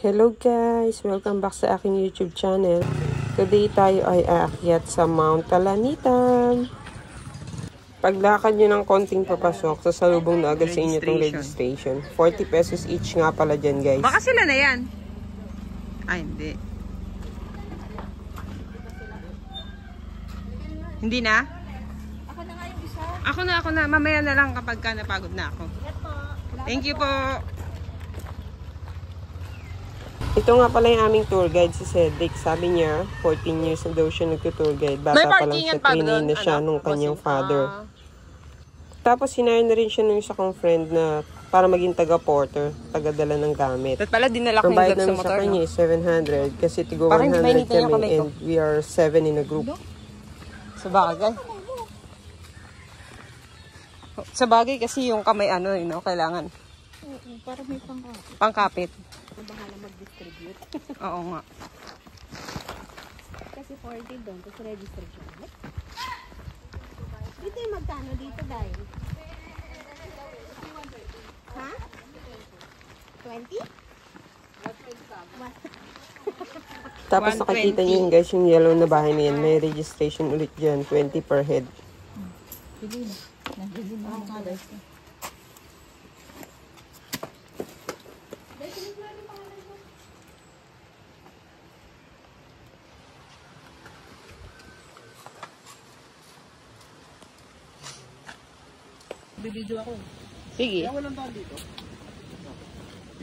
Hello guys! Welcome back sa aking YouTube channel. Today tayo ay aakyat sa Mount Talanitan. Paglakad nyo ng konting papasok, sasalubong na agad sa inyo itong registration. 40 pesos each nga pala dyan guys. Baka sila na yan. Ay, hindi. Hindi na? Ako na nga yung isa. Ako na. Mamaya na lang kapag ka napagod na ako. Thank you po. Ito nga pala yung aming tour guide si Cedric. Sabi niya, 14 years na daw siya nagtutour guide. Bata pa lang siya, trainee na siya nung kanyang father. Tapos hinire na rin siya nung isa kong friend na para maging taga-porter, taga-dala ng gamit. At pala dinala ko yung bayad vlog sa namin motor, sa kanya no? 700 kasi tigo 100 kami and we are 7 in a group. Sa bagay. Sa bagay kasi yung kamay kailangan. Para may pangkapit. Pangkapit. Bahala mag-distribute. Oo nga. Kasi 40 doon, tapos register siya. Dito yung magkano dito dahil? Ha? 20? Tapos nakikita niyo yun guys, yung yellow na bahay na yan. May registration ulit dyan, 20 per head. Bili na. Nabili na ang colors. Bibidyo ako. Sige. Kaya walang daan dito.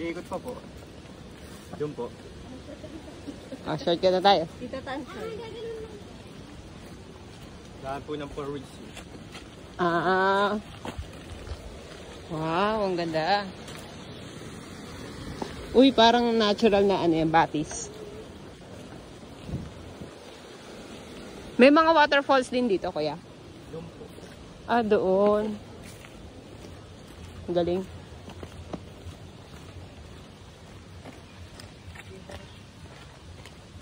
Iikot pa po. Yun po. Shortcut na tayo. Dito transfer. Daan po ng 4 weeks. Wow, ang ganda. Uy, parang natural na yung batis. May mga waterfalls din dito, kuya. Yun po. Doon. Ang galing.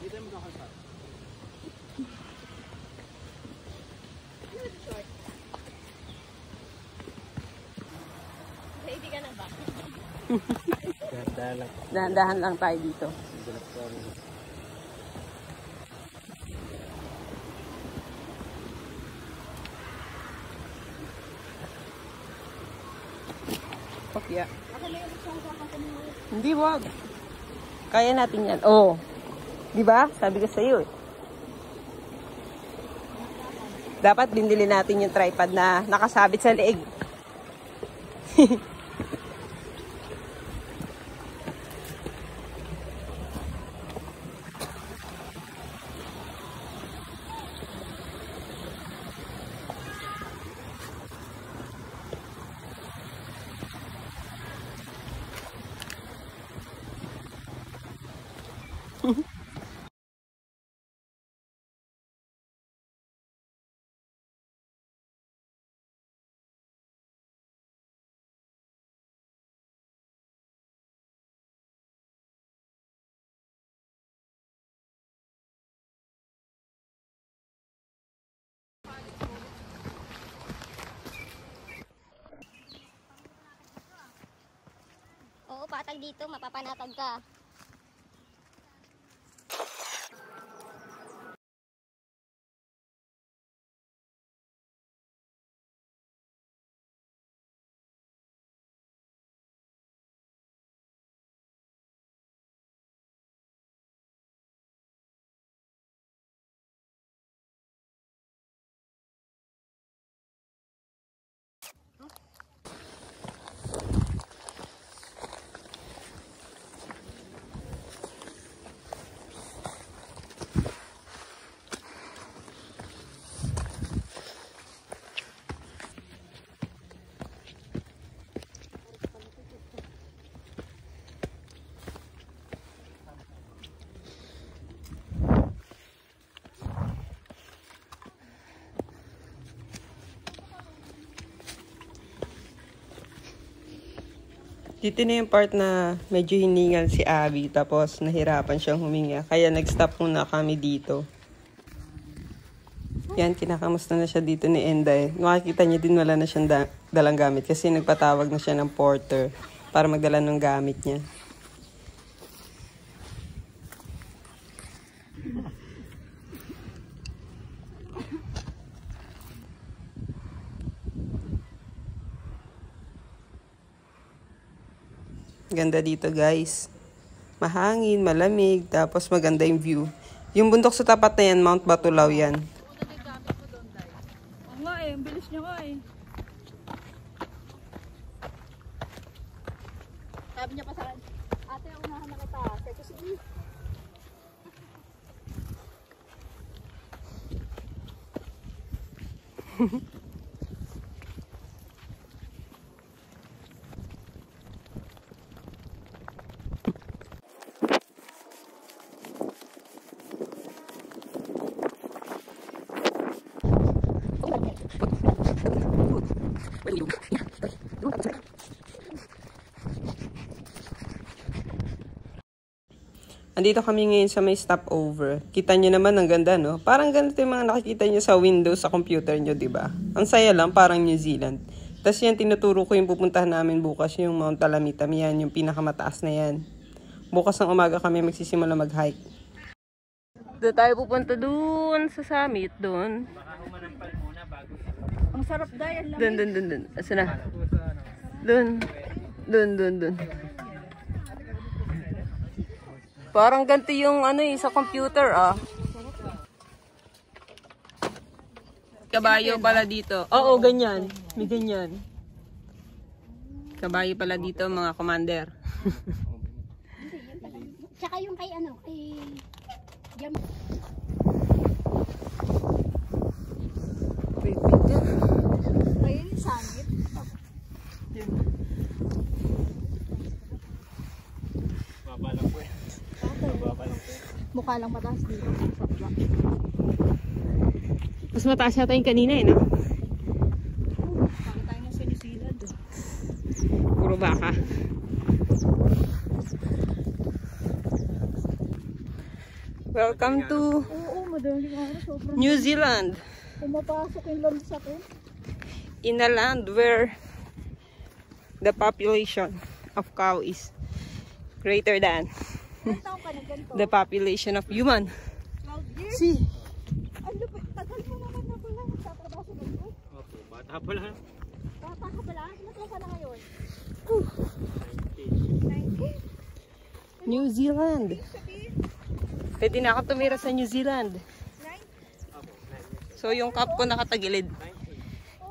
Dito yung magkakalsat. Ready ka na ba? Dahan-dahan lang tayo dito. Yeah. Hindi, wag. Kaya natin yan. Oh. Di ba? Sabi ko sa iyo eh. Dapat binili natin yung tripod na nakasabit sa leeg. Oo, patag dito, mapapanatag ka. Dito na yung part na medyo hiningal si Abby tapos nahirapan siyang huminga. Kaya nag-stop muna kami dito. Yan, kinakamusta na siya dito ni Enday. Makikita niya din wala na siyang dalang gamit kasi nagpatawag na siya ng porter para magdala ng gamit niya. Ganda dito guys. Mahangin, malamig, tapos maganda yung view. Yung bundok sa tapat na yan, Mount Batulaw yan. Oo nga eh, ang bilis niya nga eh. Sabi niya pa sa akin, ate, unahan na kita. Sabi ko, sige. Andito kami ngayon sa may stopover. Kita nyo naman ang ganda, no? Parang ganito yung mga nakikita nyo sa Windows sa computer nyo, diba? Ang saya lang, parang New Zealand. Tapos yan, tinuturo ko yung pupuntahan namin bukas, yung Mount Talamitam. Yan, yung pinakamataas na yan. Bukas ng umaga kami magsisimula mag-hike. Doon tayo pupunta doon sa summit, doon. Ang sarap dahil lang. Doon. Asa na? Doon. Parang ganito yung ano eh, sa computer ah. Kabayo pala dito. Oo, ganyan. May ganyan. Kabayo pala dito mga commander. Tsaka yung kay ano, kay... Wait. Ayun, sangit. Mabalang po eh. Mukha lang mataas dito. Mas mataas yata yung kanina eh, no? Bakit tayo na sa New Zealand? Puro baka. Welcome to Oo, madaling araw. Sobrang New Zealand. pumapasok yung land sa akin. In a land where the population of cow is greater than Ilan taong ka na ganito? the population of human. 12 years? See? Ang lupit. Tagal mo naman na pala. Nagtatrabaho sa ganito. Opo, bata pa lang. Bata ka pala. Ilan ka na ngayon? 19? New Zealand. Pwede na ako tumira sa New Zealand. So yung cup ko nakatagilid.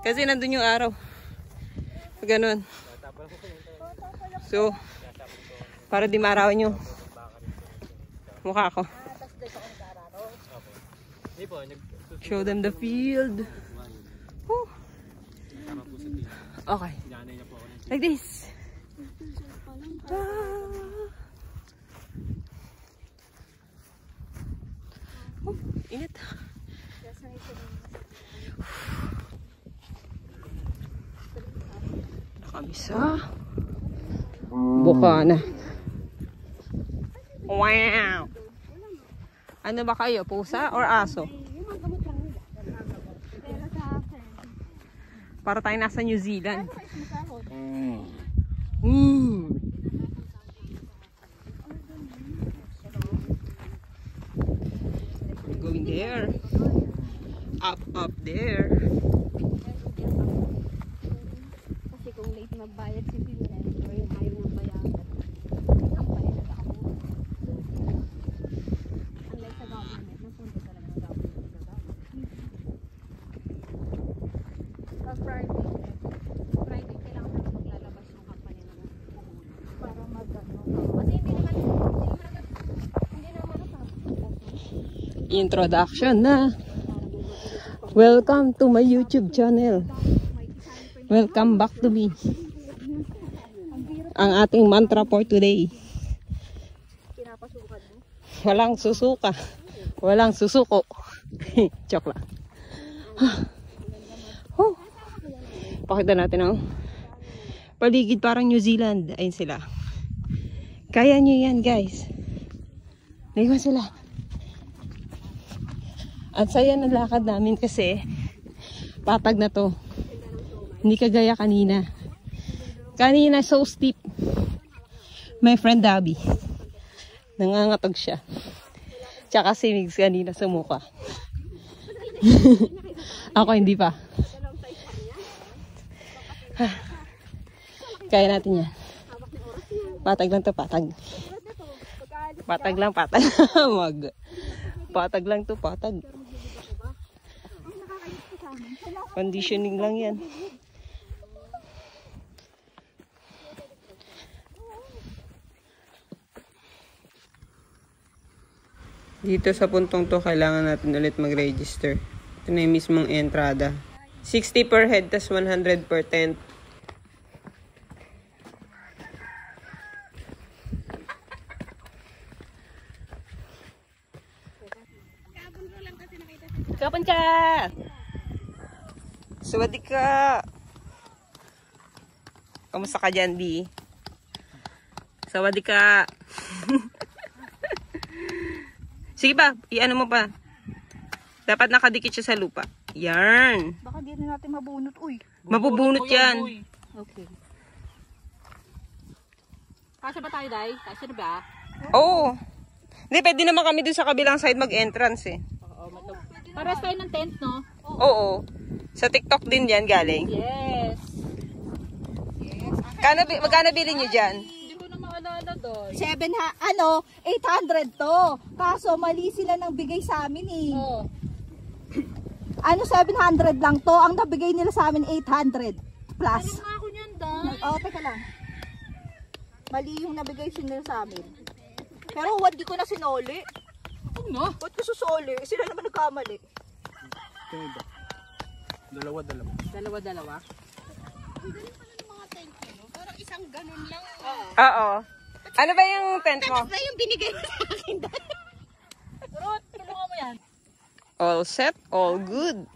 Kasi nandun yung araw. Ganon. So, para di maarawan yung mukha ko. Show them the field. Whew. Okay. Like this. Oh, init. Kami sa Bukana. Wow! Ano ba kayo? Pusa or aso? Para tayo nasa New Zealand. We're going there. Up there. Kasi kung late magbayad si Pimen, or yung ayaw ng bayaran, ang bayad ako. Unlike sa government, napunta talaga ng government sa government. Sa private, kailangan na maglalabas yung company naman. Para mag-ano. Kasi hindi naman Introduction na. Welcome to my YouTube channel. Welcome back to me. Ang ating mantra for today. pinapasukan mo. Walang susuka. Walang susuko. Joke lang. Oh. Pakita natin ang paligid parang New Zealand. Ayun sila. Kaya nyo yan guys. Naiwan sila. At saya ng lakad namin kasi patag na to. Hindi kagaya kanina. Kanina so steep. My friend Dabi. Nangangatog siya. Tsaka si Migs kanina sumuka. Ako hindi pa. Kaya natin yan. Patag lang to, patag. Patag lang, patag. Patag lang to, patag. Conditioning lang yan. Dito sa puntong to, kailangan natin ulit mag-register. Ito na yung mismong entrada. 60 per head, tas 100 per tent. Kapan ka? Sawadika! Kamusta ka dyan, Di? Sawadika! Sige pa, i-ano mo pa. Dapat nakadikit siya sa lupa. Yarn! Baka di na natin mabunot, uy. Mabubunot yan. Okay. Kasya ba tayo, Day? Kasya na ba? Oo. Hindi, pwede naman kami dun sa kabilang side mag-entrance eh. Pares tayo ng tent, no? Oo. Sa TikTok din yan galing. Yes. Magkano bilhin nyo dyan? Hindi ko na maalala, Day. 800 to. Kaso mali sila nang bigay sa amin eh. Oo. Ano 700 lang to, ang nabigay nila sa amin 800 plus. Ano nga ako niyan, Day? Oh, teka lang. Mali yung nabigay nila sa amin. Pero hindi ko na sinoli. Ano? Ba't ko susoli? Sila naman nagkamali. Dalawa-dalawa? Oo. Ano ba yung tent mo? Na yung binigay sa akin. Rut, tulungan mo yan. All set, all good.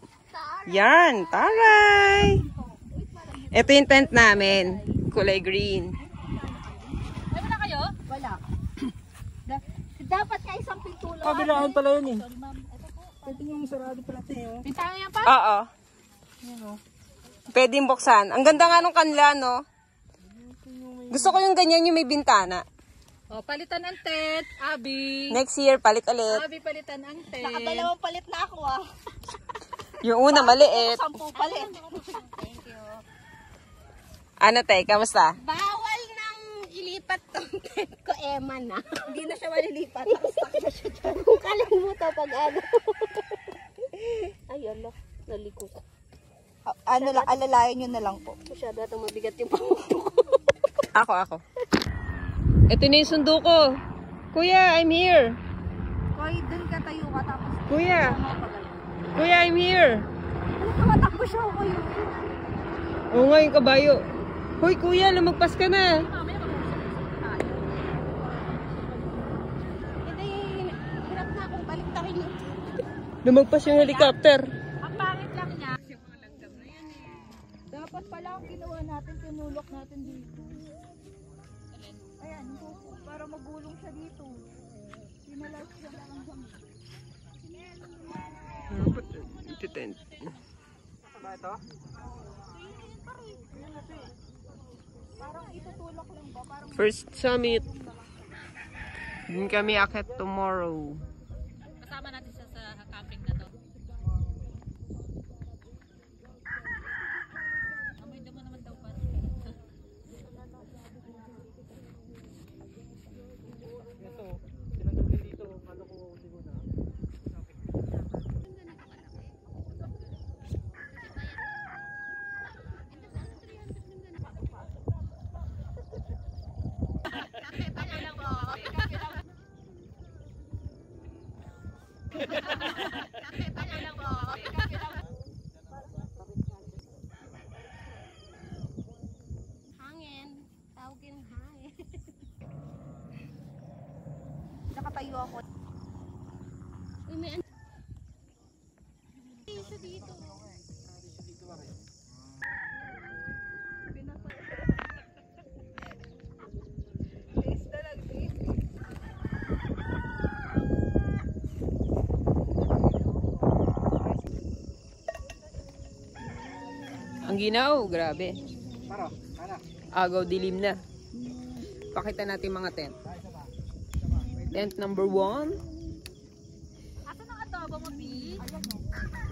Yan, taray! Ito yung tent namin. Kulay green. Ay, wala kayo? Wala. Dapat nga isang pinto lang. Kabilaan pala yun eh. Pwede yung sarado pala tayo. Bintana yan pa? Oo. Pwedeng buksan. Ang ganda nga nung kanila, no? Gusto ko yung ganyan yung may bintana. Oh, palitan ang tent, Abby. Next year, palit ulit. Abby, palitan ang tent. Nakadalawang palit na ako ah. Yung una, maliit. 10 palit. Ano, te? Kamusta? Bawal nang ilipat tong tent ko, Emma na. Hindi na siya malilipat. Stuck na siya dyan. Kung kalimutan pag ano. Ay, ala. Naliko sa. Ano lang, alalayan nyo na lang po. Masyado atang mabigat yung pangupo ko. Ako. Ito na yung sundo ko. Kuya, I'm here. Koy, dun ka tayo ka tapos. Kuya. Kuya, I'm here. Ano ka, matakbo siya ako yun. Oo nga, yung kabayo. Hoy, kuya, lumagpas ka na. Hindi, hirap na akong baliktarin yun. Lumagpas yung helicopter. Ang pangit lang niya. Dapat pala ang ginawa natin, tinulok natin dito. Ayan, para magulong siya dito. Sinalize siya lang ang dami. Ito tent. Ba ito? Parang itutulok lang ba? Parang First summit. Dun kami akit tomorrow. Kasama natin siya sa camping na to. Amoy damo naman daw pa. Ito. Sinagdag din dito. Ano ko siguro na. Hangin. Tawagin hangin. nakatayo ako. Uy, may ano? Isa dito. Ang ginaw, grabe. Paro, ana. Agaw dilim na. Pakita natin mga tent. Tent number 1.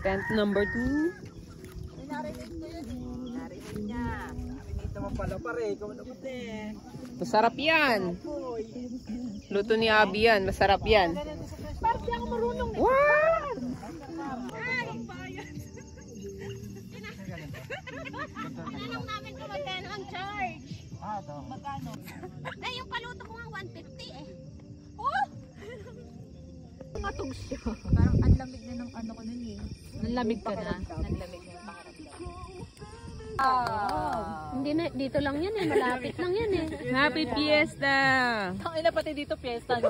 Tent number 2. Masarap yan. Luto ni Abby yan. Masarap yan. Parang ako marunong. Wow! Tinanong namin kung magkano ang charge. Magkano? Eh, yung paluto ko nga 150 eh. Oh! Matog siya. Parang ang lamig na ng ano ko nun eh. Nanlamig ka na? Nanlamig na yung pakiramdam. Hindi na, dito lang yan eh. Malapit lang yan eh. Happy Fiesta! Ina pati dito fiesta no?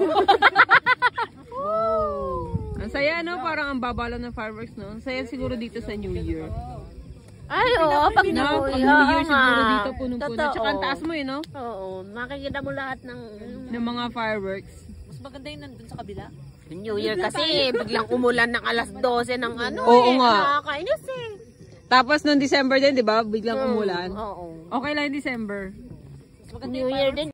Ang saya, no? Parang ang babalo ng fireworks, no? Ang saya siguro dito sa New Year. Ay, oo. Pag No? Pag New New Year, Year siguro nga. dito punong-puno. Totoo. Tsaka ang taas mo, yun, no? Oo. Makikita mo lahat ng Ng mga fireworks. Mas maganda yung nandun sa kabila. New Year kasi. Biglang umulan ng alas 12 ng ano Oo eh. nga. Nakakainis eh. Tapos noong December din, di ba? Biglang umulan. Oo. Okay lang yung December. New Year din.